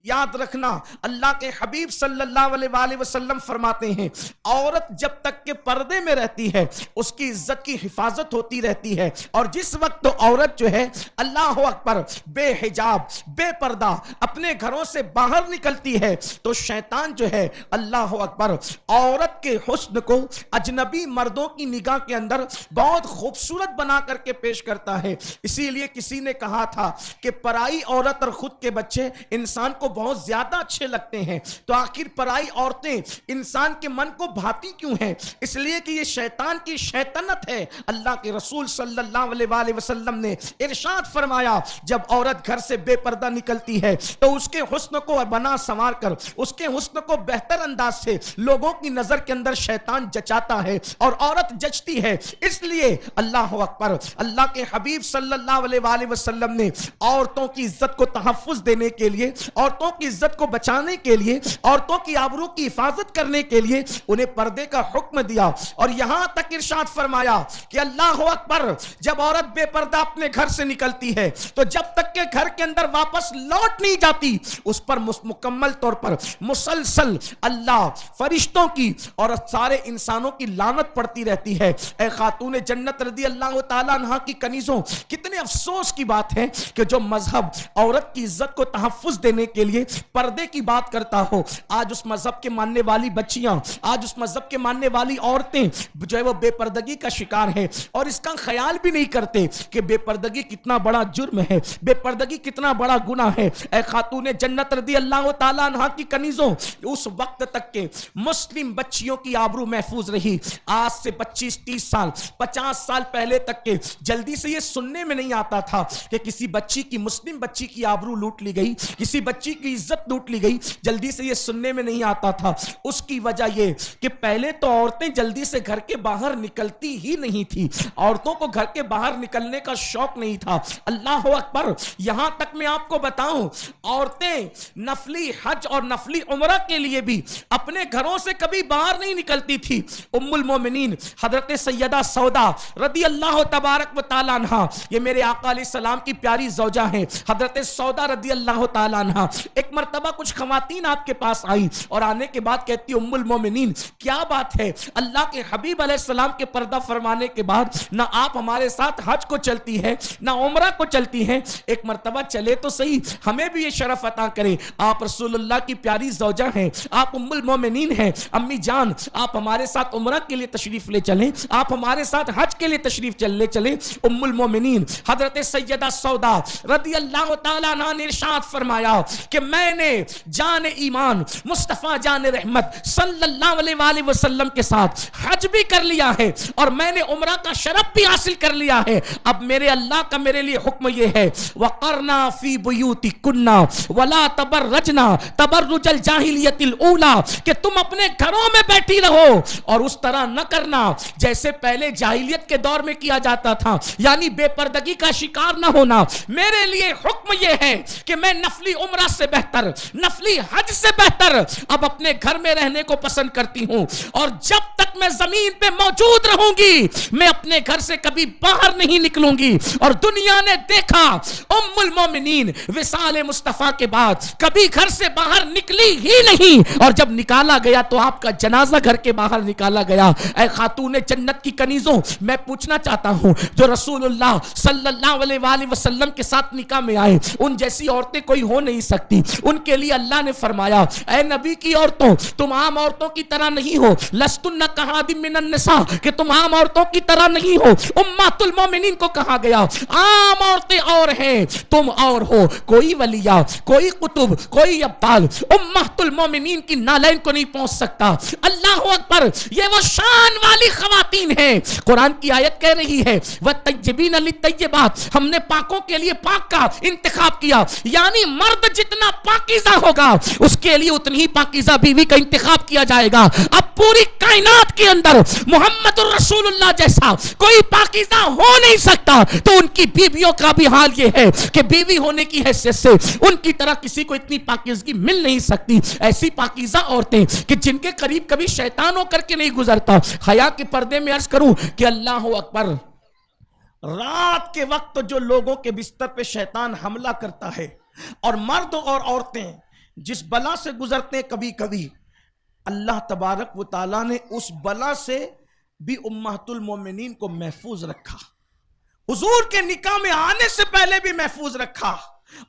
یاد رکھنا اللہ کے حبیب صلی اللہ علیہ وآلہ وسلم فرماتے ہیں عورت جب تک کہ پردے میں رہتی ہے اس کی عزت کی حفاظت ہوتی رہتی ہے، اور جس وقت تو عورت جو ہے اللہ اکبر بے حجاب بے پردہ اپنے گھروں سے باہر نکلتی ہے تو شیطان جو ہے اللہ اکبر عورت کے حسن کو اجنبی مردوں کی نگاہ کے اندر بہت خوبصورت بنا کر کے پیش کرتا ہے۔ اسی لیے کسی نے کہا تھا کہ پرائی عورت اور خود کے بچے انسان کو بہت زیادہ اچھے لگتے ہیں، تو آخر پرائی عورتیں انسان کے من کو بھاتی کیوں ہیں؟ اس لیے کہ یہ شیطان کی شیطنت ہے۔ اللہ کے رسول صلی اللہ علیہ وآلہ وسلم نے ارشاد فرمایا جب عورت گھر سے بے پردہ نکلتی ہے تو اس کے حسن کو بنا سنوار کر اس کے حسن کو بہتر انداز سے لوگوں کی نظر کے اندر شیطان جچاتا ہے اور عورت جچتی ہے۔ اس لیے اللہ اکبر اللہ کے حبیب صلی اللہ علیہ وآلہ وسلم نے عورتوں کی عزت کو تحفظ دینے کے لیے، عورتوں کی عزت کو بچانے کے لیے، عورتوں کی آبرو کی حفاظت کرنے کے لیے انہیں پردے کا حکم دیا، اور یہاں تک ارشاد فرمایا کہ اللہ اکبر جب عورت بے پردہ اپنے گھر سے نکلتی ہے تو جب تک کہ گھر کے اندر واپس لوٹ نہیں جاتی اس پر مکمل طور پر مسلسل اللہ، فرشتوں کی اور سارے انسانوں کی لعنت پڑتی رہتی ہے۔ اے خاتون جنت رضی اللہ تعالیٰ عنہ کی کنیزوں، کتنے افسوس کی بات ہے کہ جو مذہب عورت کی عزت کو تحفظ دینے کے لیے پردے کی بات کرتا ہو، آج اس مذہب کے ماننے والی بچیاں، آج اس مذہب کے ماننے والی عورتیں جو ہے وہ بے پردگی کا شکار ہے، اور اس کا خیال بھی نہیں کرتے کہ بے پردگی کتنا بڑا جرم ہے، بے پردگی کتنا بڑا گناہ ہے۔ اے خاتون جنت رضی اللہ تعالیٰ عنہ کی کنیزوں، اس وقت تک کہ مسلم بچیوں کی آبرو محفوظ رہی، آج سے 25-30 سال 50 سال پہلے تک کے جلدی سے یہ سننے میں نہیں آتا تھا کہ کسی بچی کی، مسلم بچی کی آبرو لوٹ لی گئی، کسی بچی کی عزت لوٹ لی گئی، جلدی سے یہ سننے میں نہیں آتا تھا۔ اس کی وجہ یہ کہ پہلے تو عورتیں جلدی سے گھر کے باہر نکلتی ہی نہیں تھی، عورتوں کو گھر کے باہر نکلنے کا شوق نہیں تھا۔ اللہ اکبر، یہاں تک میں آپ کو بتاؤں عورتیں نفلی حج اور نفلی عمرہ کے لیے بھی اپنے گھروں سے کبھی باہر نہیں نکلتی تھی۔ ام المومنین حضرت سیدہ سودا رضی اللہ تبارک و تعالیٰ عنہ، یہ میرے آقا علیہ السلام کی پیاری زوجہ ہیں حضرت سودا رضی اللہ تعالیٰ عنہ، ایک مرتبہ کچھ خواتین آپ کے پاس آئیں اور آنے کے بعد کہتی ام المومنین کیا بات ہے، اللہ کے حبیب علیہ السلام کے پردہ فرمانے کے بعد نہ آپ ہمارے ساتھ حج کو چلتی ہے نہ عمرہ کو چلتی ہیں، ایک مرتبہ چلے تو صحیح، ہمیں بھی یہ شرف عطا کریں، آپ رسول اللہ کی پیاری زوجہ ہیں، آپ ام المومنین ہیں، امی جان آپ ہمارے ساتھ عمرہ کے لیے تشریف لے چلیں، آپ ہمارے ساتھ حج کے لیے تشریف لے چلیں۔ ام المومنین حضرت سیدہ سودا رضی اللہ تعالیٰ عنہ نے ارشاد فرمایا کہ میں نے جان ایمان مصطفیٰ جان رحمت صلی اللہ علیہ وآلہ وسلم کے ساتھ حج بھی کر لیا ہے اور میں نے عمرہ کا شرف بھی حاصل کر لیا ہے، اب میرے اللہ کا میرے لیے حکم یہ ہے وَقَرْنَا فِي بُيُوتِكُنَّ وَلَا تَبَرَّجْنَا تَبَرُّجَ الْجَاهِلِيَّةِ الْأُولَى، کہ تم اپنے گھروں میں بیٹھی رہو اور اس طرح نہ کرنا جیسے پہلے جاہلیت کے دور میں کیا جاتا تھا، یعنی بے پردگی کا شکار نہ ہونا۔ میرے لیے حکم یہ ہے کہ میں نفلی عمرہ سے بہتر، نفلی حج سے بہتر اب اپنے گھر میں رہنے کو پسند کرتی ہوں، اور جب تک میں زمین پہ موجود رہوں گی میں اپنے گھر سے کبھی باہر نہیں نکلوں گی۔ اور دنیا نے دیکھا ام المومنین وصال مصطفیٰ کے بعد کبھی گھر سے باہر نکلی ہی نہیں، اور جب نکالا گیا تو آپ کا جنازہ گھر کے باہر نکالا گیا۔ اے خاتون جنت کی کنیزوں، میں پوچھنا چاہتا ہوں جو رسول اللہ صلی اللہ علیہ وآلہ وسلم کے ساتھ نکاح میں آئے، ان جیسی عورتیں کوئی ہو نہیں سکتی، ان کے لیے اللہ نے فرمایا اے نبی کی عورتوں تم عام عورتوں کی طرح نہیں ہو، لستن کحادم من النساء، کہ تم عام عورتوں کی طرح نہیں ہو۔ امہات المومنین کو کہا گیا عام عورتیں اور ہیں تم اور ہو، کوئی ولیہ، کوئی قطب، کوئی ابدال امہات المومنین کی نالین کو نہیں پہنچ سکتا۔ اللہ اکبر، یہ وہ شان والی خواتین ہیں، قرآن کی آیت کہہ رہی ہے وَالطَّيِّبِينَ لِلطَّيِّبَاتِ، ہم نے پاکوں کے لیے پاک کا انتخاب کیا، یعنی مرد جتنا پاکیزہ ہوگا اس کے لیے اتنی ہی پاکیزہ بیوی کا انتخاب کیا جائے گا۔ اب پوری کائنات کے اندر محمد الرسول اللہ جیسا کوئی پاکیزہ ہو نہیں سکتا، تو ان کی بیویوں کا بھی حال یہ ہے کہ بیوی ہونے کی حیثیت سے ان کی طرح کسی کو اتنی پاکیزگی مل نہیں سکتی۔ ایسی پاکیزہ عورتیں کہ جن کے قریب کبھی شیطان ہو کر کے نہیں گزرتا۔ حیا کے پردے میں عرض کروں کہ اللہ اکبر، رات کے وقت جو لوگوں کے بستر پہ شیطان حملہ کرتا ہے اور مرد اور عورتیں جس بلا سے گزرتے ہیں کبھی کبھی، اللہ تبارک و تعالیٰ نے اس بلا سے بھی امہات المومنین کو محفوظ رکھا، حضور کے نکاح میں آنے سے پہلے بھی محفوظ رکھا،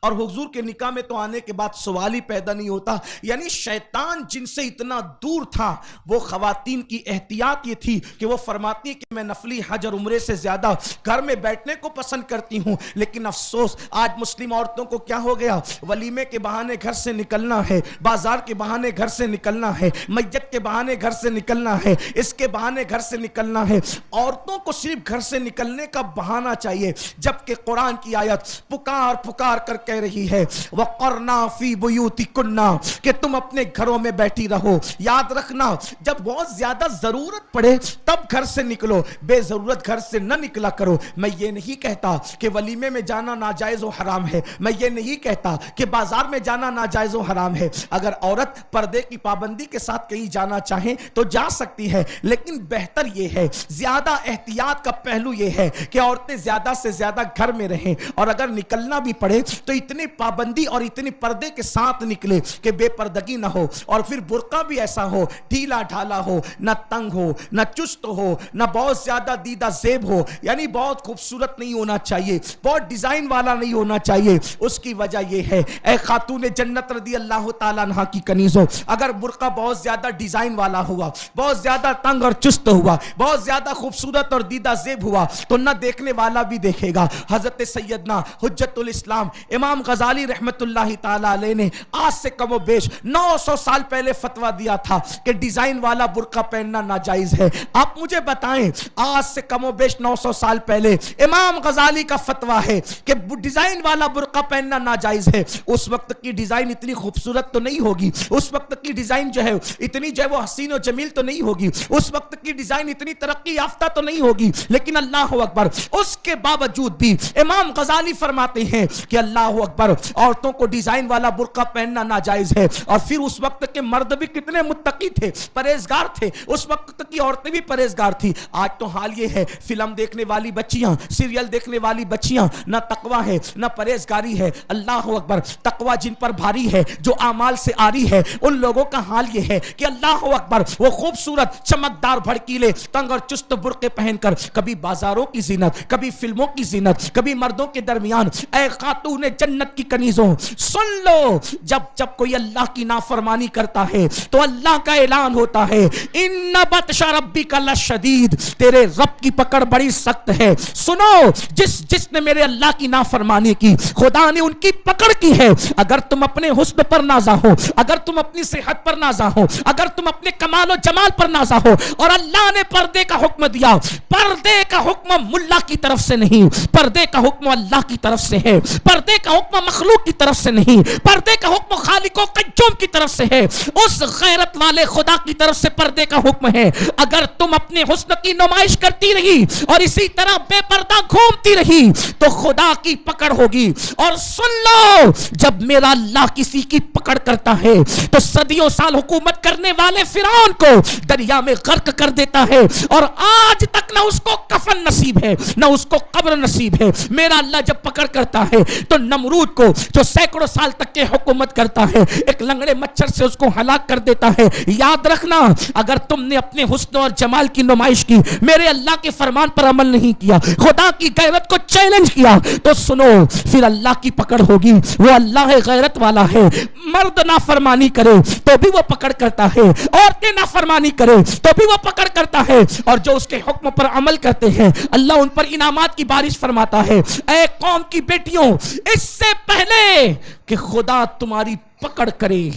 اور حضور کے نکاح میں تو آنے کے بعد سوال ہی پیدا نہیں ہوتا۔ یعنی شیطان جن سے اتنا دور تھا، وہ خواتین کی احتیاط یہ تھی کہ وہ فرماتی کہ میں نفلی حج اور عمرے سے زیادہ گھر میں بیٹھنے کو پسند کرتی ہوں، لیکن افسوس آج مسلم عورتوں کو کیا ہو گیا، ولیمے کے بہانے گھر سے نکلنا ہے، بازار کے بہانے گھر سے نکلنا ہے، میت کے بہانے گھر سے نکلنا ہے، اس کے بہانے گھر سے نکلنا ہے۔ عورتوں کو صرف گھر سے نکلنے کا بہانہ چاہیے، جبکہ قرآن کی آیت پکار پکار کر کہہ رہی ہے وَقَرْنَا فِي بُيُوتِكُنَّ، کہ تم اپنے گھروں میں بیٹھی رہو۔ یاد رکھنا، جب بہت زیادہ ضرورت پڑے تب گھر سے نکلو، بے ضرورت گھر سے نہ نکلا کرو۔ میں یہ نہیں کہتا کہ ولیمے میں جانا ناجائز و حرام ہے، میں یہ نہیں کہتا کہ بازار میں جانا ناجائز و حرام ہے۔ اگر عورت پردے کی پابندی کے ساتھ کہیں جانا چاہیں تو جا سکتی ہے، لیکن بہتر یہ ہے، زیادہ احتیاط کا پہلو یہ ہے کہ عورتیں زیادہ سے زیادہ گھر میں رہیں، اور اگر نکلنا بھی پڑے تو اتنی پابندی اور اتنی پردے کے ساتھ نکلے کہ بے پردگی نہ ہو، اور پھر برقع بھی ایسا ہو، ڈھیلا ڈھالا ہو، نہ تنگ ہو، نہ چست ہو، نہ بہت زیادہ دیدہ زیب ہو، یعنی بہت خوبصورت نہیں ہونا چاہیے، بہت ڈیزائن والا نہیں ہونا چاہیے۔ اس کی وجہ یہ ہے، اے خاتون جنت رضی اللہ تعالیٰ عنہ کی کنیزوں، اگر برقع بہت زیادہ ڈیزائن والا ہوا، بہت زیادہ تنگ اور چست ہوا، بہت زیادہ خوبصورت اور دیدہ زیب ہوا، تو نہ دیکھنے والا بھی دیکھے گا۔ حضرت سیدنا حجت الاسلام امام غزالی رحمت اللہ تعالیٰ علیہ نے آج سے کم و بیش 900 سال پہلے فتویٰ دیا تھا کہ ڈیزائن والا برقع پہننا ناجائز ہے۔ آپ مجھے بتائیں، آج سے کم و بیش 900 سال پہلے امام غزالی کا فتویٰ ہے کہ ڈیزائن والا برقع پہننا ناجائز ہے۔ اس وقت کی ڈیزائن اتنی خوبصورت تو نہیں ہوگی، اس وقت کی ڈیزائن جو ہے اتنی جو ہے وہ حسین و جمیل تو نہیں ہوگی، اس وقت کی ڈیزائن اتنی ترقی یافتہ تو نہیں ہوگی، لیکن اللہ اکبر، اس کے باوجود بھی امام غزالی فرماتے ہیں کہ اللہ اکبر، عورتوں کو ڈیزائن والا برقع پہننا ناجائز ہے۔ اور پھر اس وقت کے مرد بھی کتنے متقی تھے، پرہیزگار تھے، اس وقت کی عورتیں بھی پرہیزگار تھی۔ آج تو حال یہ ہے، فلم دیکھنے والی بچیاں، سیریل دیکھنے والی بچیاں، نہ تقوی ہے نہ پرہیزگاری ہے۔ اللہ اکبر، تقوی جن پر بھاری ہے، جو اعمال سے آری ہے، ان لوگوں کا حال یہ ہے کہ اللہ اکبر، وہ خوبصورت چمکدار بھڑکیلے تنگ اور چست برقعے پہن کر کبھی بازاروں کی زینت، کبھی فلموں کی زینت، کبھی مردوں کے درمیان۔ اے خاتون جنت کی کنیزوں، سن لو، جب کوئی اللہ کی نافرمانی کرتا ہے تو اللہ کا اعلان ہوتا ہے ان بطش ربک لشدید، تیرے رب کی پکڑ بڑی سخت ہے۔ سنو، جس نے میرے اللہ کی نافرمانی کی، خدا نے ان کی پکڑ کی ہے۔ اگر تم اپنے حسن پر نازا ہو، اگر تم اپنی صحت پر نازا ہو، اگر تم اپنے کمال و جمال پر نازا ہو، اور اللہ نے پردے کا حکم دیا، پردے کا حکم ملا کی طرف سے نہیں، پردے کا حکم اللہ کی طرف سے ہے، پردے کا حکم مخلوق کی طرف سے نہیں، پردے کا حکم خالق و قیوم کی طرف سے ہے، اس غیرت والے خدا کی طرف سے پردے کا حکم ہے۔ اگر تم اپنے حسن کی نمائش کرتی رہی اور اسی طرح بے پردہ گھومتی رہی تو خدا کی پکڑ ہوگی۔ اور سن لو، جب میرا اللہ کسی کی پکڑ کرتا ہے تو صدیوں سال حکومت کرنے والے فرعون کو دریا میں غرق کر دیتا ہے، اور آج تک نہ اس کو کفن نصیب ہے نہ اس کو قبر نصیب ہے۔ میرا اللہ جب پکڑ کرتا ہے تو نمرود کو، جو سینکڑوں سال تک کے حکومت کرتا ہے، ایک لنگڑے مچھر سے اس کو ہلاک کر دیتا ہے۔ یاد رکھنا، اگر تم نے اپنے حسن اور جمال کی نمائش کی، میرے اللہ کے فرمان پر عمل نہیں کیا، خدا کی غیرت کو چیلنج کیا، تو سنو، پھر اللہ کی پکڑ ہوگی۔ وہ اللہ غیرت والا ہے، مرد نافرمانی کرے تو بھی وہ پکڑ کرتا ہے، عورتیں نافرمانی کرے تو بھی وہ پکڑ کرتا ہے، اور جو اس کے حکم پر عمل کرتے ہیں اللہ ان پر انعامات کی بارش فرماتا ہے۔ اے قوم کی بیٹیوں، اس سے پہلے کہ خدا تمہاری پکڑ کرے،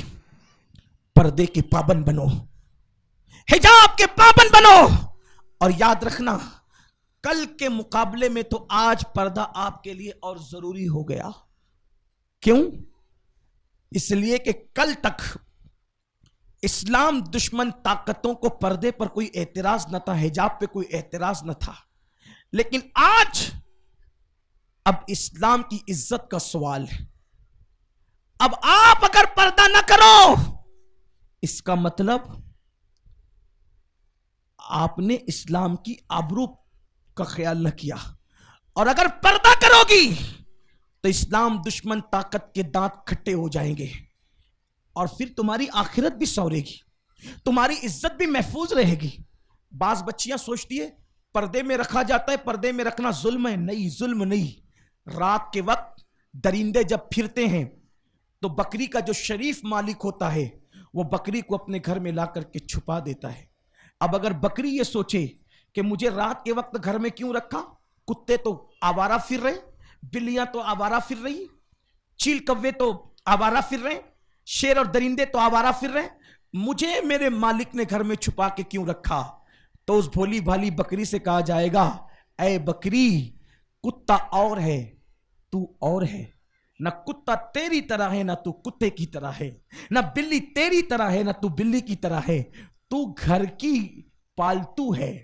پردے کے پابند بنو، حجاب کے پابند بنو، اور یاد رکھنا، کل کے مقابلے میں تو آج پردہ آپ کے لیے اور ضروری ہو گیا۔ کیوں؟ اس لیے کہ کل تک اسلام دشمن طاقتوں کو پردے پر کوئی اعتراض نہ تھا، حجاب پہ کوئی اعتراض نہ تھا، لیکن آج اب اسلام کی عزت کا سوال ہے۔ اب آپ اگر پردہ نہ کرو، اس کا مطلب آپ نے اسلام کی آبرو کا خیال نہ کیا، اور اگر پردہ کرو گی تو اسلام دشمن طاقت کے دانت کھٹے ہو جائیں گے۔ اور پھر تمہاری آخرت بھی سنورے گی، تمہاری عزت بھی محفوظ رہے گی۔ بعض بچیاں سوچتی ہے پردے میں رکھا جاتا ہے، پردے میں رکھنا ظلم ہے۔ نہیں، ظلم نہیں۔ رات کے وقت درندے جب پھرتے ہیں تو بکری کا جو شریف مالک ہوتا ہے وہ بکری کو اپنے گھر میں لا کر کے چھپا دیتا ہے۔ اب اگر بکری یہ سوچے کہ مجھے رات کے وقت گھر میں کیوں رکھا، کتے تو آوارہ پھر رہے، بلیاں تو آوارہ پھر رہی، چیل کوے تو آوارہ پھر رہے، شیر اور درندے تو آوارہ پھر رہے، مجھے میرے مالک نے گھر میں چھپا کے کیوں رکھا؟ تو اس بھولی بھالی بکری سے کہا جائے گا، اے بکری، کتا اور ہے، تو اور ہے۔ نہ کتا تیری طرح ہے، نہ تو کتے کی طرح ہے، نہ بلی تیری طرح ہے، نہ تو بلی کی طرح ہے، تو گھر کی پالتو ہے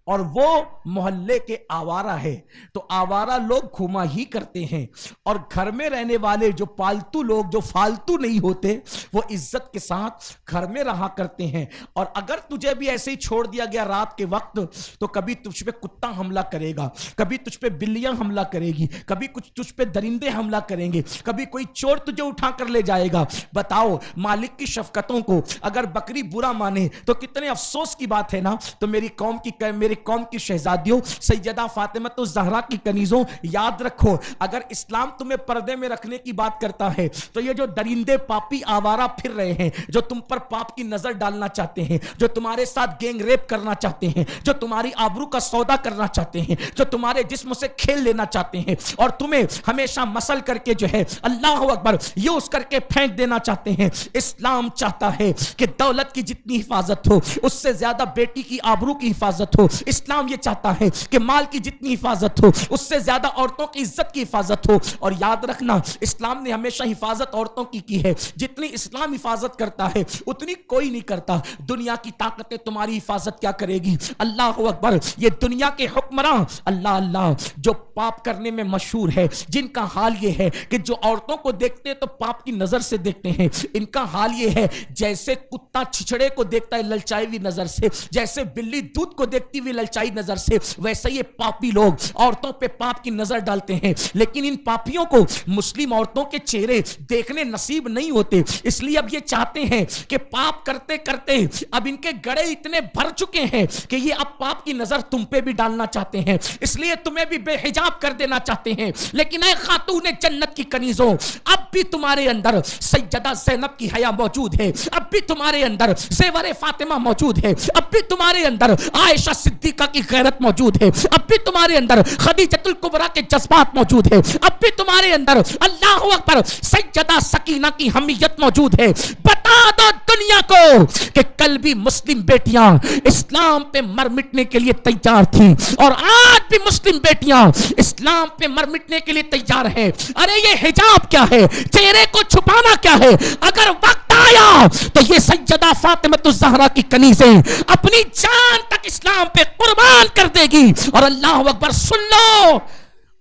اور وہ محلے کے آوارہ ہے۔ تو آوارہ لوگ گھما ہی کرتے ہیں، اور گھر میں رہنے والے جو پالتو لوگ، جو فالتو نہیں ہوتے، وہ عزت کے ساتھ گھر میں رہا کرتے ہیں۔ اور اگر تجھے بھی ایسے ہی چھوڑ دیا گیا رات کے وقت، تو کبھی تجھ پہ کتا حملہ کرے گا، کبھی تجھ پہ بلیاں حملہ کرے گی، کبھی کچھ تجھ پہ درندے حملہ کریں گے، کبھی کوئی چور تجھے اٹھا کر لے جائے گا۔ بتاؤ، مالک کی شفقتوں کو اگر بکری برا مانے تو کتنے افسوس کی بات ہے نا۔ تو میری قوم کی شہزادیوں، سیدہ فاطمہ الزہرا کی کنیزوں، یاد رکھو، اگر اسلام تمہیں پردے میں رکھنے کی بات کرتا ہے تو یہ جو درندے پاپی آوارہ پھر رہے ہیں، جو تم پر پاپ کی نظر ڈالنا چاہتے ہیں، جو تمہارے ساتھ گینگ ریپ کرنا چاہتے ہیں، جو تمہاری آبرو کا سودا کرنا چاہتے ہیں، جو تمہارے جسم سے کھیل لینا چاہتے ہیں، اور تمہیں ہمیشہ مسل کر کے جو ہے اللہ اکبر یوز کر کے پھینک دینا چاہتے ہیں، اسلام چاہتا ہے کہ دولت کی جتنی حفاظت ہو اس سے زیادہ بیٹی کی آبرو کی حفاظت ہو۔ اسلام یہ چاہتا ہے کہ مال کی جتنی حفاظت ہو اس سے زیادہ عورتوں کی عزت کی حفاظت ہو۔ اور یاد رکھنا، اسلام نے ہمیشہ حفاظت عورتوں کی ہے۔ جتنی اسلام حفاظت کرتا ہے اتنی کوئی نہیں کرتا۔ دنیا کی طاقتیں تمہاری حفاظت کیا کرے گی؟ اللہ اکبر۔ یہ دنیا کے حکمراں اللہ جو پاپ کرنے میں مشہور ہے، جن کا حال یہ ہے کہ جو عورتوں کو دیکھتے تو پاپ کی نظر سے دیکھتے ہیں، ان کا حال یہ ہے جیسے کتا چھچڑے کو دیکھتا ہے للچائی ہوئی نظر سے، جیسے بلی دودھ کو دیکھتی ہوئی للچائی نظر سے، ویسے یہ پاپی لوگ عورتوں پہ پاپ کی نظر ڈالتے ہیں۔ لیکن ان پاپیوں کو مسلم عورتوں کے چہرے دیکھنے نصیب نہیں ہوتے، اس لیے اب یہ چاہتے ہیں کہ پاپ کرتے کرتے اب ان کے گڑے اتنے بھر چکے ہیں کہ یہ اب پاپ کی نظر تم پہ بھی ڈالنا چاہتے ہیں، اس لیے تمہیں بھی بے حجاب کر دینا چاہتے ہیں۔ لیکن اے خاتون جنت کی کنیزوں، اب بھی تمہارے اندر سیدہ زینب کی حیا موجود ہے، اب بھی تمہارے اندر زیور فاطمہ موجود ہے، اب بھی تمہارے اندر عائشہ صدیقہ کی غیرت موجود ہے، اب بھی تمہارے اندر خدیجۃ الکبریٰ کے جذبات موجود ہے، اب بھی تمہارے اندر اللہ اکبر سیدہ سکینہ کی حمیت موجود ہے۔ بتا دو دنیا کو کہ کل بھی مسلم بیٹیاں اسلام پہ مر مٹنے کے لیے تیار تھیں، اور آج بھی مسلم بیٹیاں اسلام پہ مر مٹنے کے لیے تیار ہیں۔ ارے یہ حجاب کیا ہے؟ چہرے کو چھپانا کیا ہے؟ اگر وقت آیا تو یہ سیدہ فاطمہ الزہرا کی کنیزیں اپنی جان تک اسلام پہ قربان کر دے گی۔ اور اللہ اکبر، سن لو،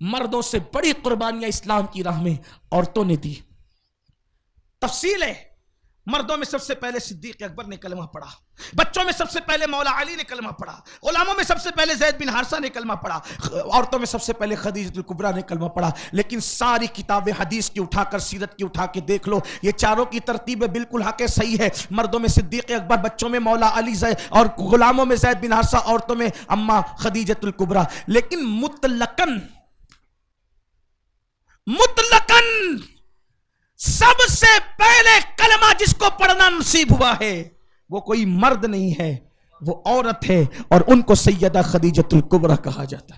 مردوں سے بڑی قربانیاں اسلام کی راہ میں عورتوں نے دی۔ تفصیل ہے، مردوں میں سب سے پہلے صدیق اکبر نے کلمہ پڑھا، بچوں میں سب سے پہلے مولا علی نے کلمہ پڑھا، غلاموں میں سب سے پہلے زید بن حارثہ نے کلمہ پڑھا، عورتوں میں سب سے پہلے خدیجہ الکبریٰ نے کلمہ پڑھا۔ لیکن ساری کتاب حدیث کی اٹھا کر، سیرت کی اٹھا کے دیکھ لو، یہ چاروں کی ترتیب بالکل حق صحیح ہے۔ مردوں میں صدیق اکبر، بچوں میں مولا علی، اور غلاموں میں زید بن حارثہ، عورتوں میں اما خدیجہ الکبریٰ۔ لیکن مطلقاً سب سے پہلے کلمہ جس کو پڑھنا نصیب ہوا ہے وہ کوئی مرد نہیں ہے، وہ عورت ہے، اور ان کو سیدہ خدیجہ الکبریٰ کہا جاتا ہے۔